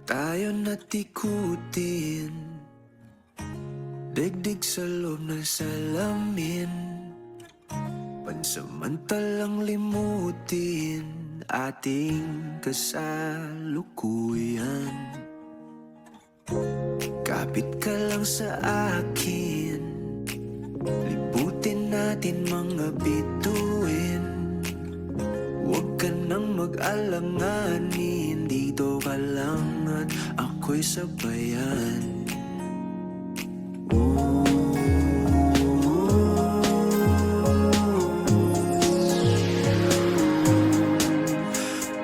tayo natikutin, digdig sa loob ng salamin, pansamantalang limutin ating kasalukuyan. Kapit ka lang sa akin, liputin natin mga bituin. Huwag ka nang mag-alanganin, dito ka lang at ako'y sabayan.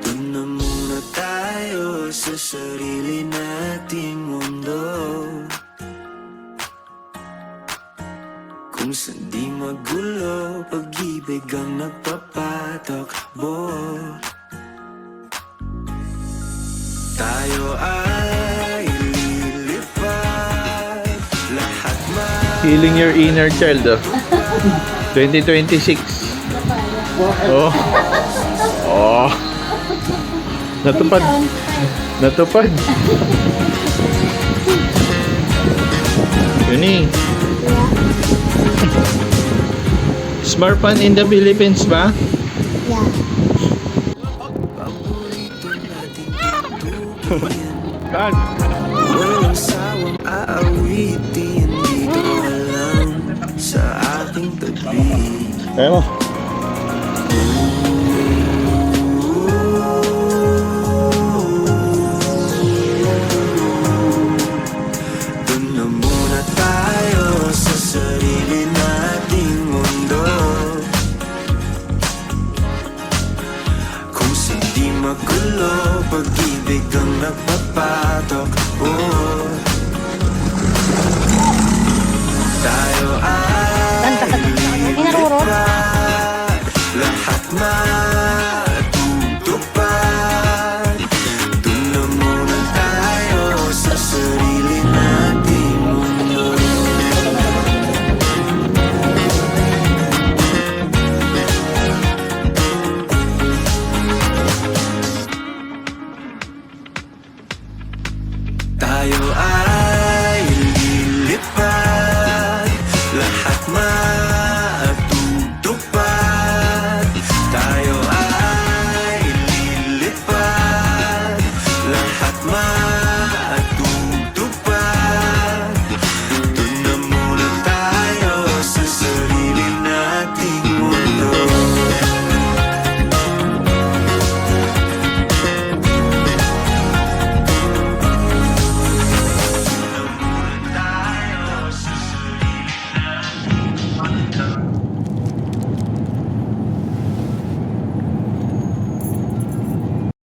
Doon na muna tayo sa sarili nating mundo, kung saan di magulo, pag-ibig ang nagpapatakbo. Tayo ay lilipad, lahat Healing your inner child, 2026. Oh. Oh. Natupad. Natupad. Yun eh. Smart fun in the Philippines ba? Yeah. paborito nating bituin. Kan? Walang sawang aawitin, dito ka lang sa aking tabi. Kaya mo. Doon na muna tayo sa sarili nating mundo, kung saan di magulo, pag-ibig ang nagpapatok. Tayo ay lilipad, lahat matutupad. Doon na muna tayo sa sarili nating mundo. Tayo ay lilipad, lahat matutupad. Tayo ay lilipad, lahat